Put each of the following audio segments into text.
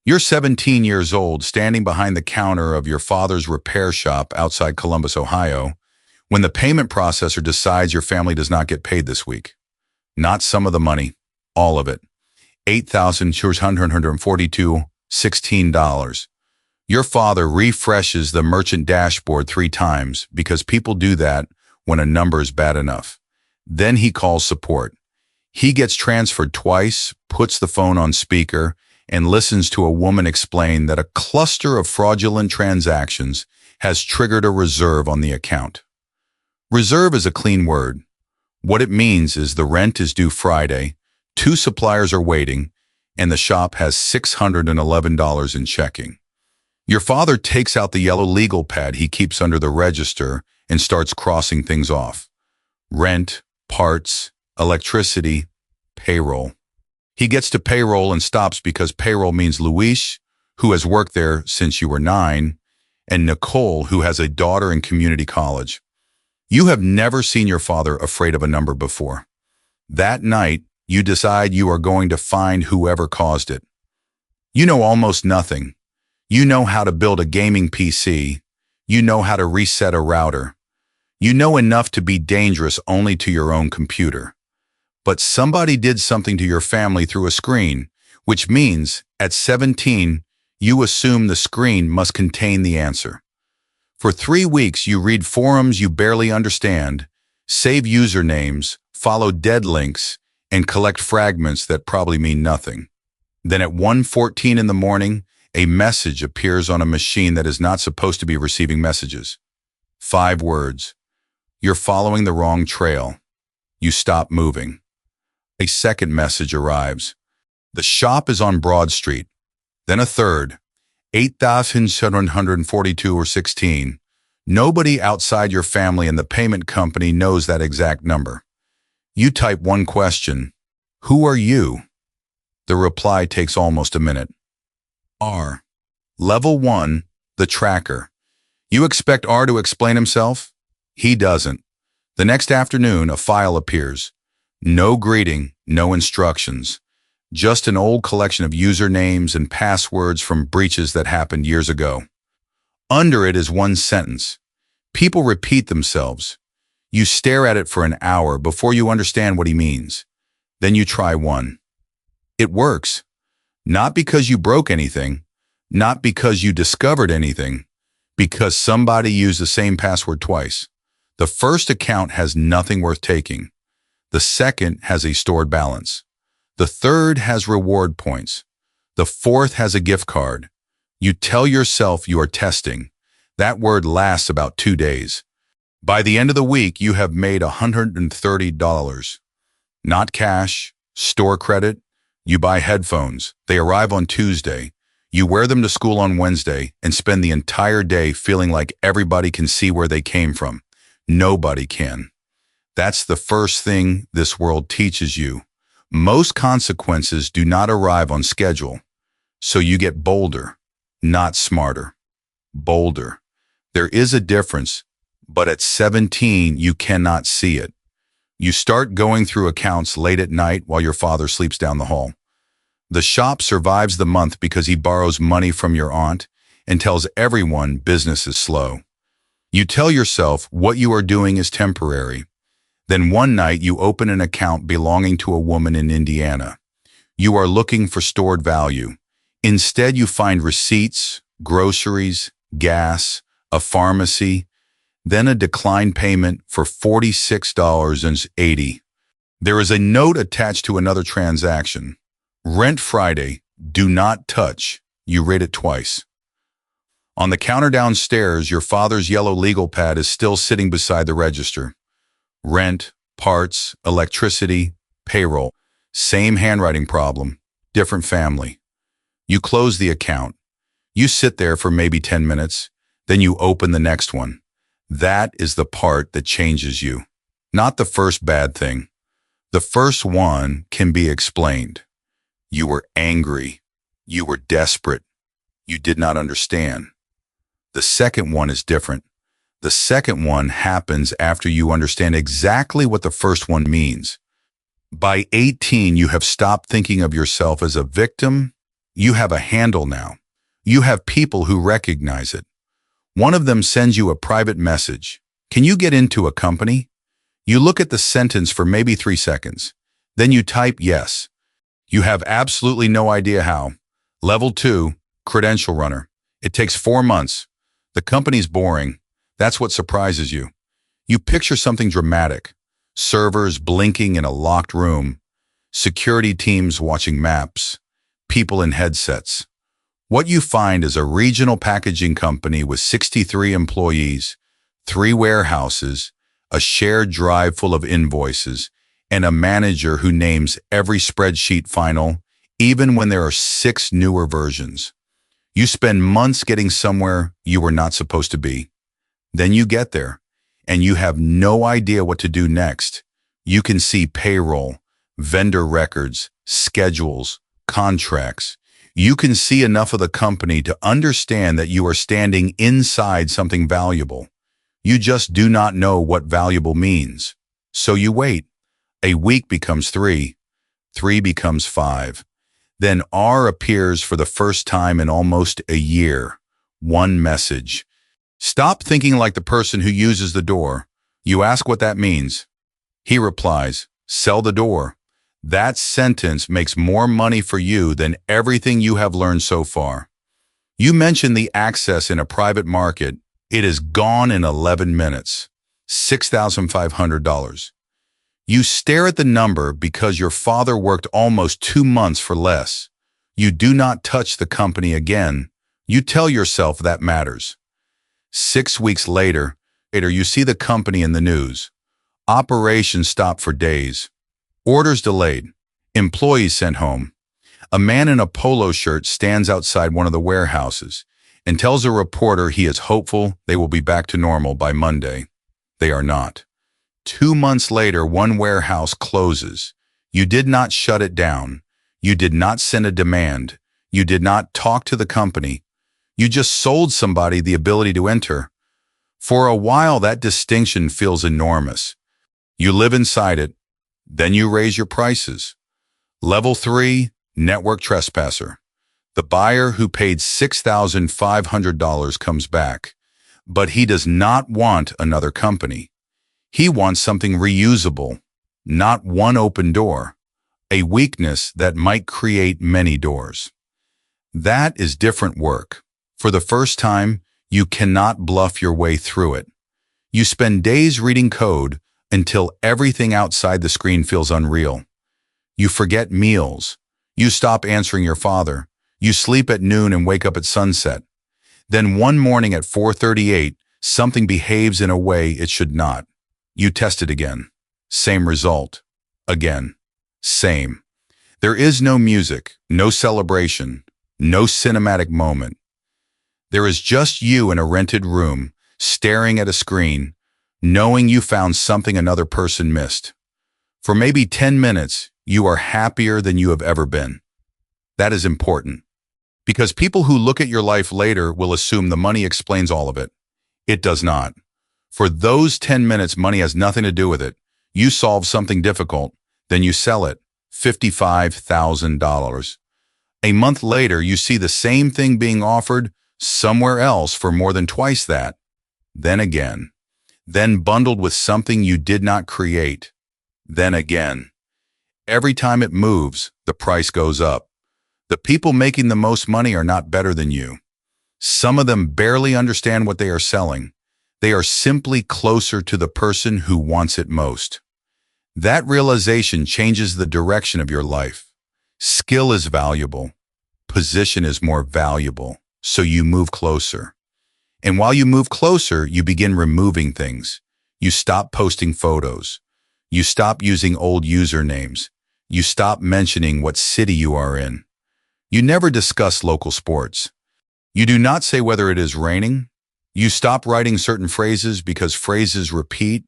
You're 17 years old, standing behind the counter of your father's repair shop outside Columbus, Ohio, when the payment processor decides your family does not get paid this week. Not some of the money, all of it. $8,242.16. Your father refreshes the merchant dashboard 3 times because people do that when a number is bad enough. Then he calls support. He gets transferred twice, puts the phone on speaker, and listens to a woman explain that a cluster of fraudulent transactions has triggered a reserve on the account. Reserve is a clean word. What it means is the rent is due Friday, 2 suppliers are waiting, and the shop has $611 in checking. Your father takes out the yellow legal pad he keeps under the register and starts crossing things off. Rent, parts, electricity, payroll. He gets to payroll and stops because payroll means Luis, who has worked there since you were 9, and Nicole, who has a daughter in community college. You have never seen your father afraid of a number before. That night, you decide you are going to find whoever caused it. You know almost nothing. You know how to build a gaming PC. You know how to reset a router. You know enough to be dangerous only to your own computer. But somebody did something to your family through a screen, which means, at 17, you assume the screen must contain the answer. For 3 weeks, you read forums you barely understand, save usernames, follow dead links, and collect fragments that probably mean nothing. Then at 1:14 in the morning, a message appears on a machine that is not supposed to be receiving messages. 5 words. You're following the wrong trail. You stop moving. A second message arrives. The shop is on Broad Street. Then a third. 8,742.16. Nobody outside your family and the payment company knows that exact number. You type one question. Who are you? The reply takes almost a minute. R. Level 1, the tracker. You expect R to explain himself? He doesn't. The next afternoon, a file appears. No greeting, no instructions. Just an old collection of usernames and passwords from breaches that happened years ago. Under it is one sentence. People repeat themselves. You stare at it for an hour before you understand what he means. Then you try one. It works. Not because you broke anything, not because you discovered anything, because somebody used the same password twice. The first account has nothing worth taking. The second has a stored balance. The third has reward points. The fourth has a gift card. You tell yourself you are testing. That word lasts about 2 days. By the end of the week, you have made $130. Not cash, store credit. You buy headphones. They arrive on Tuesday. You wear them to school on Wednesday and spend the entire day feeling like everybody can see where they came from. Nobody can. That's the first thing this world teaches you. Most consequences do not arrive on schedule. So you get bolder, not smarter. Bolder. There is a difference, but at 17, you cannot see it. You start going through accounts late at night while your father sleeps down the hall. The shop survives the month because he borrows money from your aunt and tells everyone business is slow. You tell yourself what you are doing is temporary. Then one night you open an account belonging to a woman in Indiana. You are looking for stored value. Instead, you find receipts, groceries, gas, a pharmacy, then a declined payment for $46.80. There is a note attached to another transaction. Rent Friday, do not touch. You read it twice. On the counter downstairs, your father's yellow legal pad is still sitting beside the register. Rent, parts, electricity, payroll. Same handwriting problem, different family. You close the account. You sit there for maybe 10 minutes, then you open the next one. That is the part that changes you. Not the first bad thing. The first one can be explained. You were angry. You were desperate. You did not understand. The second one is different. The second one happens after you understand exactly what the first one means. By 18, you have stopped thinking of yourself as a victim You have a handle now. You have people who recognize it. One of them sends you a private message. Can you get into a company? You look at the sentence for maybe 3 seconds. Then you type yes. You have absolutely no idea how. Level 2, credential runner. It takes 4 months. The company's boring. That's what surprises you. You picture something dramatic. Servers blinking in a locked room. Security teams watching maps. People in headsets. What you find is a regional packaging company with 63 employees, 3 warehouses, a shared drive full of invoices, and a manager who names every spreadsheet final, even when there are 6 newer versions. You spend months getting somewhere you were not supposed to be. Then you get there, and you have no idea what to do next. You can see payroll, vendor records, schedules, contracts. You can see enough of the company to understand that you are standing inside something valuable. You just do not know what valuable means. So you wait. A week becomes 3. 3 becomes 5. Then R appears for the first time in almost a year. One message. Stop thinking like the person who uses the door. You ask what that means. He replies, sell the door. That sentence makes more money for you than everything you have learned so far. You mentioned the access in a private market. It is gone in 11 minutes. $6,500. You stare at the number because your father worked almost 2 months for less. You do not touch the company again. You tell yourself that matters. 6 weeks later, you see the company in the news. Operations stopped for days. Orders delayed. Employees sent home. A man in a polo shirt stands outside one of the warehouses and tells a reporter he is hopeful they will be back to normal by Monday. They are not. 2 months later, one warehouse closes. You did not shut it down. You did not send a demand. You did not talk to the company. You just sold somebody the ability to enter. For a while, that distinction feels enormous. You live inside it. Then you raise your prices. Level 3, network trespasser. The buyer who paid $6,500 comes back, but he does not want another company. He wants something reusable, not one open door, a weakness that might create many doors. That is different work. For the first time, you cannot bluff your way through it. You spend days reading code until everything outside the screen feels unreal. You forget meals. You stop answering your father. You sleep at noon and wake up at sunset. Then one morning at 4:38, something behaves in a way it should not. You test it again. Same result. Again. Same. There is no music, no celebration, no cinematic moment. There is just you in a rented room, staring at a screen, knowing you found something another person missed. For maybe 10 minutes, you are happier than you have ever been. That is important, because people who look at your life later will assume the money explains all of it. It does not. For those 10 minutes, money has nothing to do with it. You solve something difficult, then you sell it, $55,000. A month later, you see the same thing being offered somewhere else for more than twice that. Then again. Then bundled with something you did not create. Then again. Every time it moves, the price goes up. The people making the most money are not better than you. Some of them barely understand what they are selling. They are simply closer to the person who wants it most. That realization changes the direction of your life. Skill is valuable. Position is more valuable. So you move closer. And while you move closer, you begin removing things. You stop posting photos. You stop using old usernames. You stop mentioning what city you are in. You never discuss local sports. You do not say whether it is raining. You stop writing certain phrases because phrases repeat,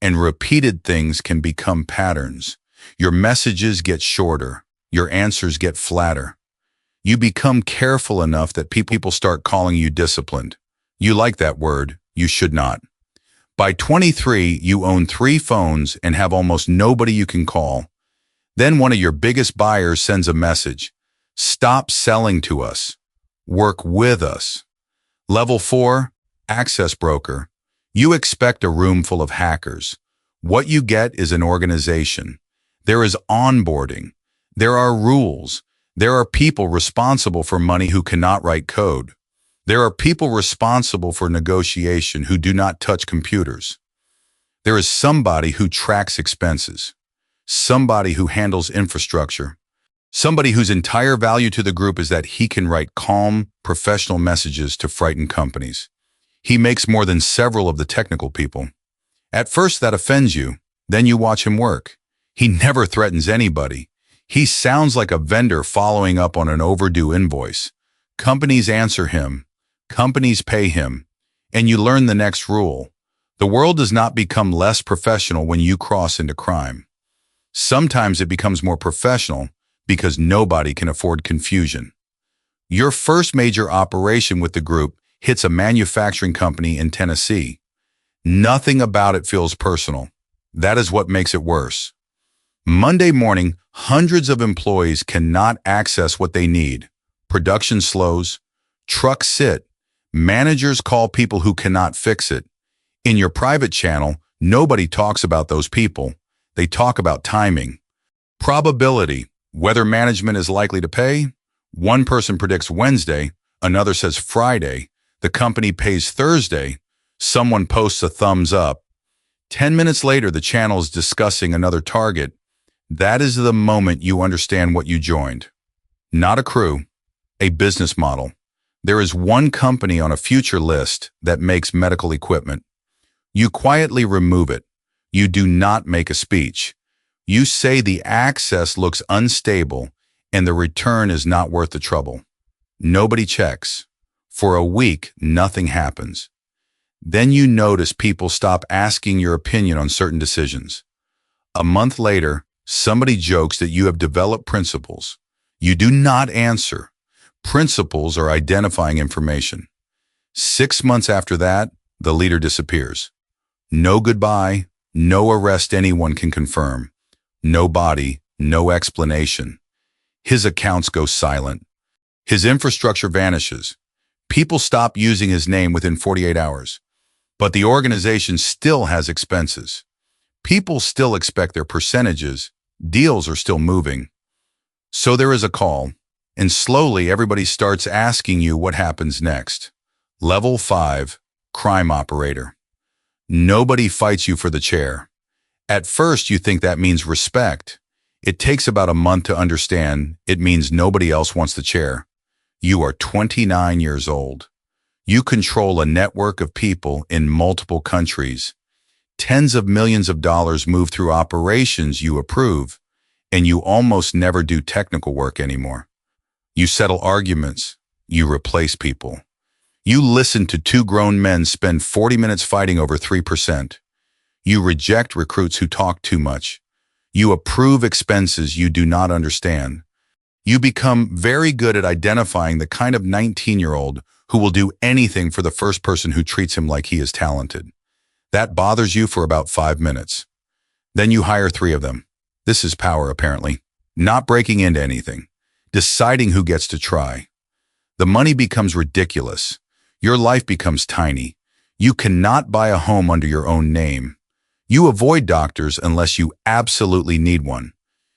and repeated things can become patterns. Your messages get shorter. Your answers get flatter. You become careful enough that people start calling you disciplined. You like that word. You should not. By 23, you own 3 phones and have almost nobody you can call. Then one of your biggest buyers sends a message. Stop selling to us. Work with us. Level 4, access broker. You expect a room full of hackers. What you get is an organization. There is onboarding. There are rules. There are people responsible for money who cannot write code. There are people responsible for negotiation who do not touch computers. There is somebody who tracks expenses, somebody who handles infrastructure, somebody whose entire value to the group is that he can write calm, professional messages to frighten companies. He makes more than several of the technical people. At first that offends you, then you watch him work. He never threatens anybody. He sounds like a vendor following up on an overdue invoice. Companies answer him. Companies pay him. And you learn the next rule. The world does not become less professional when you cross into crime. Sometimes it becomes more professional because nobody can afford confusion. Your first major operation with the group hits a manufacturing company in Tennessee. Nothing about it feels personal. That is what makes it worse. Monday morning, hundreds of employees cannot access what they need. Production slows. Trucks sit. Managers call people who cannot fix it. In your private channel, nobody talks about those people. They talk about timing. Probability, whether management is likely to pay. One person predicts Wednesday, another says Friday. The company pays Thursday. Someone posts a thumbs up. 10 minutes later, the channel is discussing another target. That is the moment you understand what you joined. Not a crew, a business model. There is one company on a future list that makes medical equipment. You quietly remove it. You do not make a speech. You say the access looks unstable and the return is not worth the trouble. Nobody checks. For a week, nothing happens. Then you notice people stop asking your opinion on certain decisions. A month later, somebody jokes that you have developed principles. You do not answer. Principles are identifying information. 6 months after that, the leader disappears. No goodbye, no arrest anyone can confirm. No body, no explanation. His accounts go silent. His infrastructure vanishes. People stop using his name within 48 hours. But the organization still has expenses. People still expect their percentages. Deals are still moving. So there is a call, and slowly everybody starts asking you what happens next. Level 5, crime operator. Nobody fights you for the chair. At first, you think that means respect. It takes about a month to understand it means nobody else wants the chair. You are 29 years old. You control a network of people in multiple countries. Tens of millions of dollars move through operations you approve, and you almost never do technical work anymore. You settle arguments. You replace people. You listen to two grown men spend 40 minutes fighting over 3%. You reject recruits who talk too much. You approve expenses you do not understand. You become very good at identifying the kind of 19-year-old who will do anything for the first person who treats him like he is talented. That bothers you for about 5 minutes. Then you hire 3 of them. This is power, apparently. Not breaking into anything. Deciding who gets to try. The money becomes ridiculous. Your life becomes tiny. You cannot buy a home under your own name. You avoid doctors unless you absolutely need one.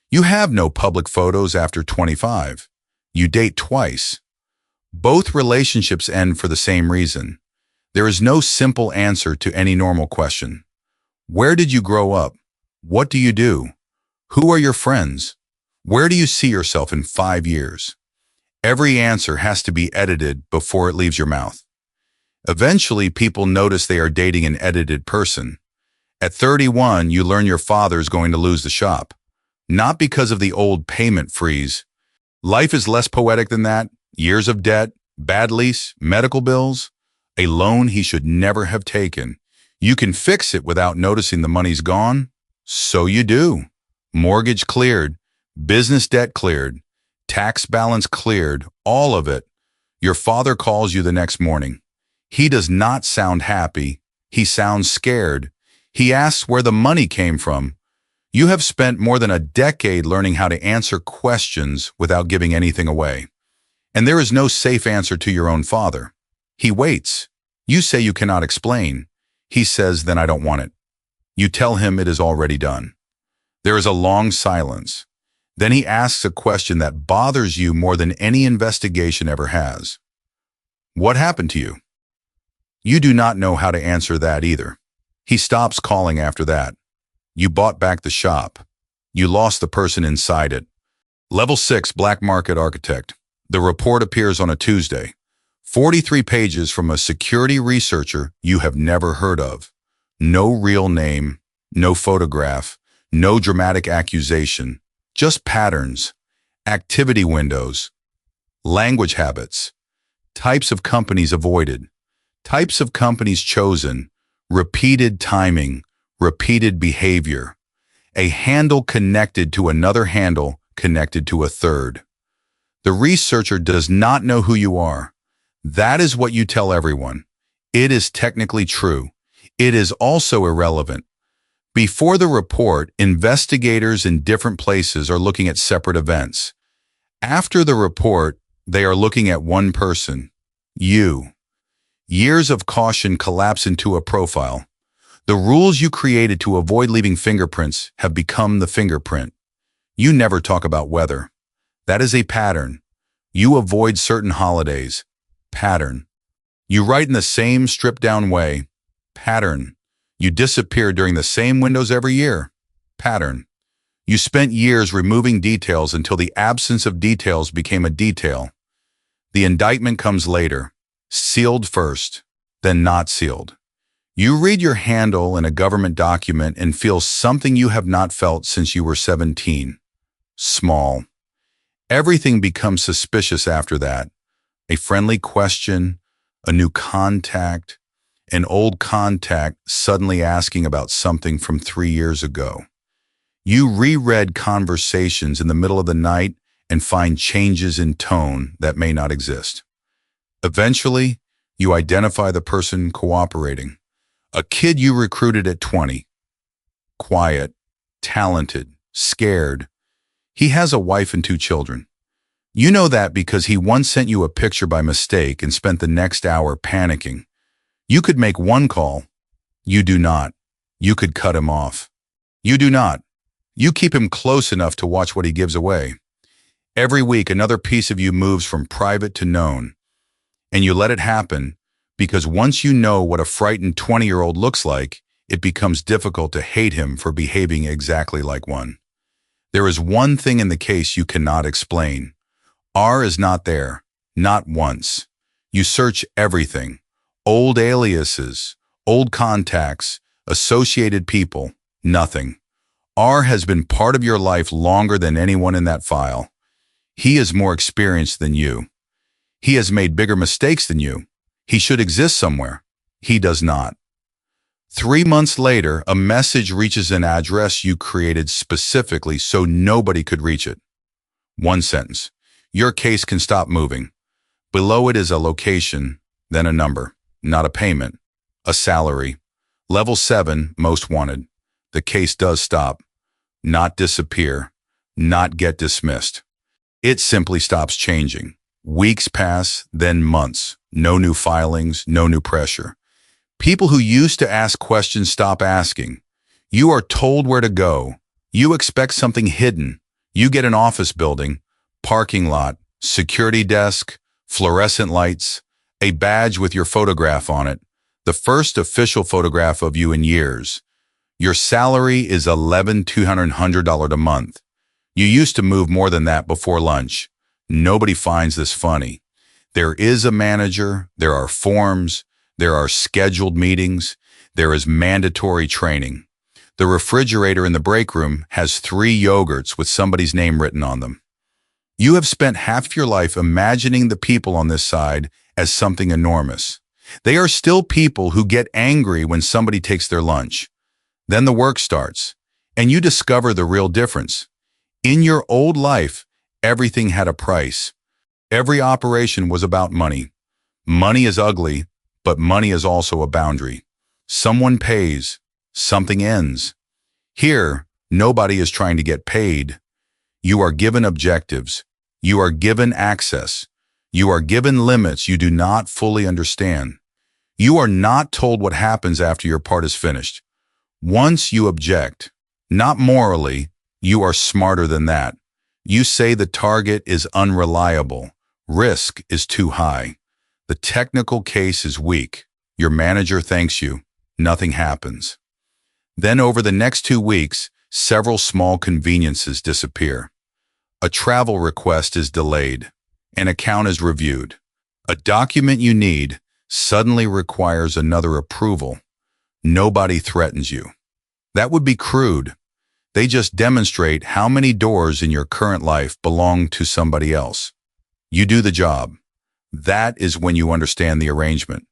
You have no public photos after 25. You date twice. Both relationships end for the same reason. There is no simple answer to any normal question. Where did you grow up? What do you do? Who are your friends? Where do you see yourself in 5 years? Every answer has to be edited before it leaves your mouth. Eventually, people notice they are dating an edited person. At 31, you learn your father is going to lose the shop. Not because of the old payment freeze. Life is less poetic than that. Years of debt, bad lease, medical bills, a loan he should never have taken. You can fix it without noticing the money's gone. So you do. Mortgage cleared, business debt cleared, tax balance cleared, all of it. Your father calls you the next morning. He does not sound happy. He sounds scared. He asks where the money came from. You have spent more than a decade learning how to answer questions without giving anything away. And there is no safe answer to your own father. He waits. You say you cannot explain. He says, then I don't want it. You tell him it is already done. There is a long silence. Then he asks a question that bothers you more than any investigation ever has. What happened to you? You do not know how to answer that either. He stops calling after that. You bought back the shop. You lost the person inside it. Level 6 Black Market Architect. The report appears on a Tuesday. 43 pages from a security researcher you have never heard of. No real name, no photograph, no dramatic accusation, just patterns, activity windows, language habits, types of companies avoided, types of companies chosen, repeated timing, repeated behavior, a handle connected to another handle connected to a third. The researcher does not know who you are. That is what you tell everyone. It is technically true. It is also irrelevant. Before the report, investigators in different places are looking at separate events. After the report, they are looking at one person, you. Years of caution collapse into a profile. The rules you created to avoid leaving fingerprints have become the fingerprint. You never talk about weather. That is a pattern. You avoid certain holidays. Pattern. You write in the same stripped-down way. Pattern. You disappear during the same windows every year. Pattern. You spent years removing details until the absence of details became a detail. The indictment comes later. Sealed first, then not sealed. You read your handle in a government document and feel something you have not felt since you were 17. Small. Everything becomes suspicious after that. A friendly question, a new contact, an old contact suddenly asking about something from 3 years ago. You reread conversations in the middle of the night and find changes in tone that may not exist. Eventually, you identify the person cooperating. A kid you recruited at 20. Quiet, talented, scared. He has a wife and 2 children. You know that because he once sent you a picture by mistake and spent the next hour panicking. You could make one call. You do not. You could cut him off. You do not. You keep him close enough to watch what he gives away. Every week, another piece of you moves from private to known. And you let it happen because once you know what a frightened 20-year-old looks like, it becomes difficult to hate him for behaving exactly like one. There is one thing in the case you cannot explain. R is not there, not once. You search everything. Old aliases, old contacts, associated people, nothing. R has been part of your life longer than anyone in that file. He is more experienced than you. He has made bigger mistakes than you. He should exist somewhere. He does not. 3 months later, a message reaches an address you created specifically so nobody could reach it. One sentence. Your case can stop moving. Below it is a location, then a number, not a payment, a salary. Level 7, most wanted. The case does stop, not disappear, not get dismissed. It simply stops changing. Weeks pass, then months. No new filings, no new pressure. People who used to ask questions stop asking. You are told where to go. You expect something hidden. You get an office building, parking lot, security desk, fluorescent lights, a badge with your photograph on it, the first official photograph of you in years. Your salary is $11,200 a month. You used to move more than that before lunch. Nobody finds this funny. There is a manager, there are forms, there are scheduled meetings, there is mandatory training. The refrigerator in the break room has 3 yogurts with somebody's name written on them. You have spent half your life imagining the people on this side as something enormous. They are still people who get angry when somebody takes their lunch. Then the work starts, and you discover the real difference. In your old life, everything had a price. Every operation was about money. Money is ugly, but money is also a boundary. Someone pays, something ends. Here, Nobody is trying to get paid. You are given objectives. You are given access. You are given limits you do not fully understand. You are not told what happens after your part is finished. Once you object, not morally, you are smarter than that. You say the target is unreliable. Risk is too high. The technical case is weak. Your manager thanks you. Nothing happens. Then over the next 2 weeks, several small conveniences disappear. A travel request is delayed. An account is reviewed. A document you need suddenly requires another approval. Nobody threatens you. That would be crude. They just demonstrate how many doors in your current life belong to somebody else. You do the job. That is when you understand the arrangement.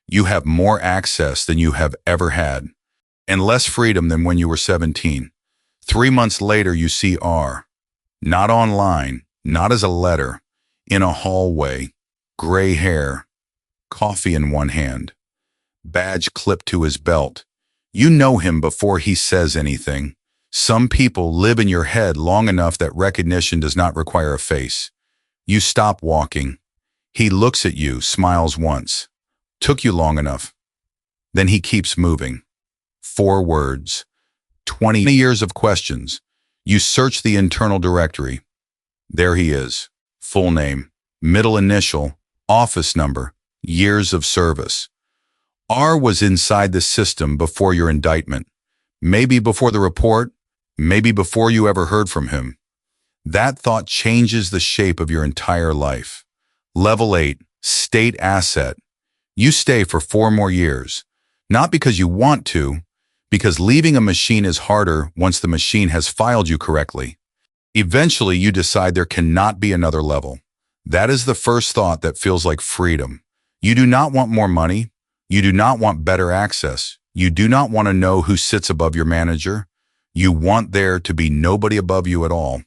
You have more access than you have ever had, and less freedom than when you were 17. 3 months later, you see R. Not online, not as a letter, in a hallway, gray hair, coffee in one hand, badge clipped to his belt. You know him before he says anything. Some people live in your head long enough that recognition does not require a face. You stop walking. He looks at you, smiles once. Took you long enough. Then he keeps moving. 4 words. 20 years of questions. You search the internal directory. There he is. Full name, middle initial, office number, years of service. R was inside the system before your indictment. Maybe before the report, maybe before you ever heard from him. That thought changes the shape of your entire life. Level 8, state asset. You stay for 4 more years. Not because you want to, because leaving a machine is harder once the machine has filed you correctly. Eventually, you decide there cannot be another level. That is the first thought that feels like freedom. You do not want more money. You do not want better access. You do not want to know who sits above your manager. You want there to be nobody above you at all.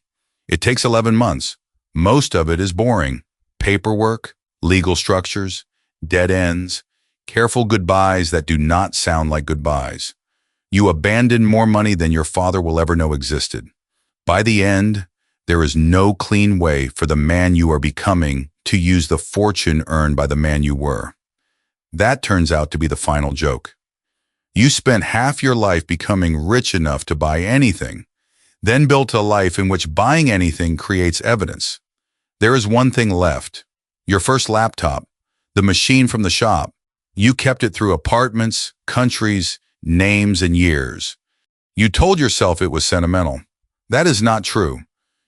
It takes 11 months. Most of it is boring. Paperwork, legal structures, dead ends, careful goodbyes that do not sound like goodbyes. You abandon more money than your father will ever know existed. By the end, there is no clean way for the man you are becoming to use the fortune earned by the man you were. That turns out to be the final joke. You spent half your life becoming rich enough to buy anything, then built a life in which buying anything creates evidence. There is one thing left. Your first laptop, the machine from the shop. You kept it through apartments, countries, names, and years. You told yourself it was sentimental. That is not true.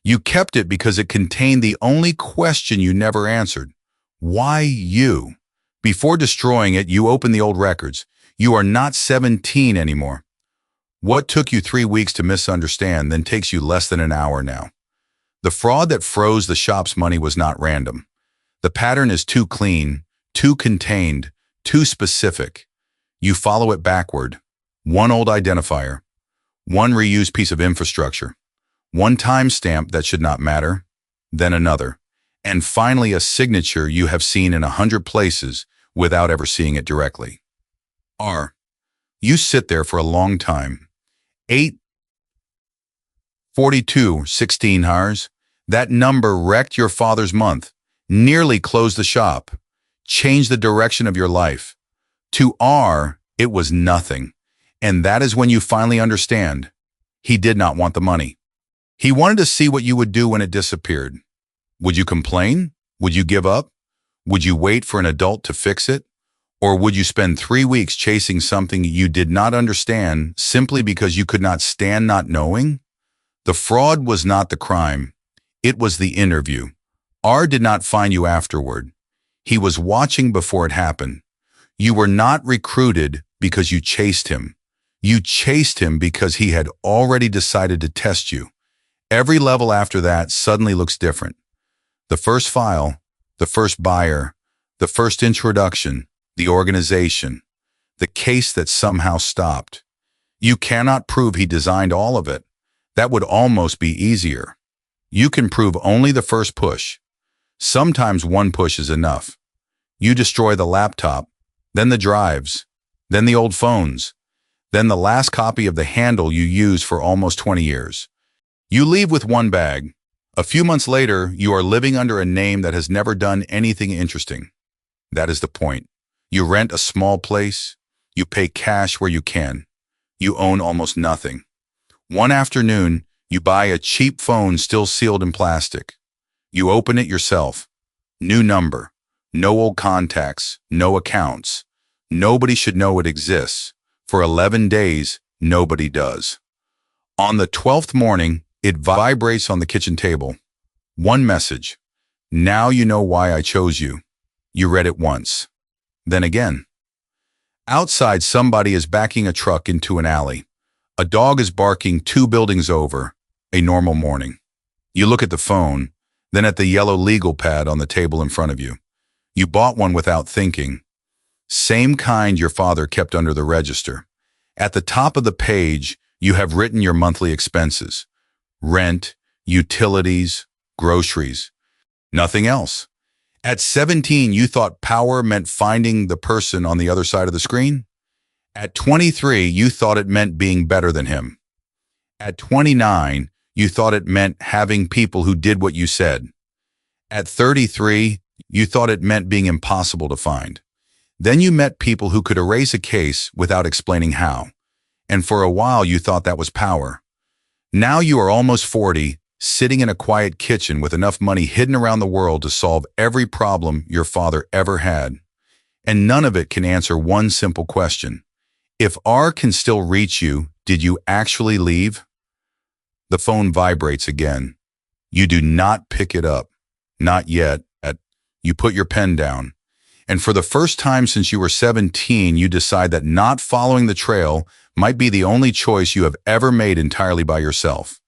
You kept it because it contained the only question you never answered. Why you? Before destroying it, you opened the old records. You are not 17 anymore. What took you 3 weeks to misunderstand then takes you less than an hour now. The fraud that froze the shop's money was not random. The pattern is too clean, too contained, too specific. You follow it backward. One old identifier, one reused piece of infrastructure, one timestamp that should not matter, then another, and finally a signature you have seen in 100 places without ever seeing it directly. R. You sit there for a long time. 8, 42, 16 hours. That number wrecked your father's month, nearly closed the shop, changed the direction of your life. To R, it was nothing. And that is when you finally understand. He did not want the money. He wanted to see what you would do when it disappeared. Would you complain? Would you give up? Would you wait for an adult to fix it? Or would you spend 3 weeks chasing something you did not understand simply because you could not stand not knowing? The fraud was not the crime. It was the interview. R did not find you afterward. He was watching before it happened. You were not recruited because you chased him. You chased him because he had already decided to test you. Every level after that suddenly looks different. The first file, the first buyer, the first introduction, the organization, the case that somehow stopped. You cannot prove he designed all of it. That would almost be easier. You can prove only the first push. Sometimes one push is enough. You destroy the laptop, then the drives, then the old phones, then the last copy of the handle you used for almost 20 years. You leave with one bag. A few months later, you are living under a name that has never done anything interesting. That is the point. You rent a small place. You pay cash where you can. You own almost nothing. One afternoon, you buy a cheap phone still sealed in plastic. You open it yourself. New number. No old contacts. No accounts. Nobody should know it exists. For 11 days, nobody does. On the 12th morning, it vibrates on the kitchen table. One message. Now you know why I chose you. You read it once. Then again. Outside, somebody is backing a truck into an alley. A dog is barking 2 buildings over. A normal morning. You look at the phone, then at the yellow legal pad on the table in front of you. You bought one without thinking. Same kind your father kept under the register. At the top of the page, you have written your monthly expenses. Rent, utilities, groceries. Nothing else. At 17, you thought power meant finding the person on the other side of the screen. At 23, you thought it meant being better than him. At 29, you thought it meant having people who did what you said. At 33, you thought it meant being impossible to find. Then you met people who could erase a case without explaining how. And for a while, you thought that was power. Now you are almost 40, sitting in a quiet kitchen with enough money hidden around the world to solve every problem your father ever had. And none of it can answer one simple question. If R can still reach you, did you actually leave? The phone vibrates again. You do not pick it up. Not yet. You put your pen down. And for the first time since you were 17, you decide that not following the trail might be the only choice you have ever made entirely by yourself.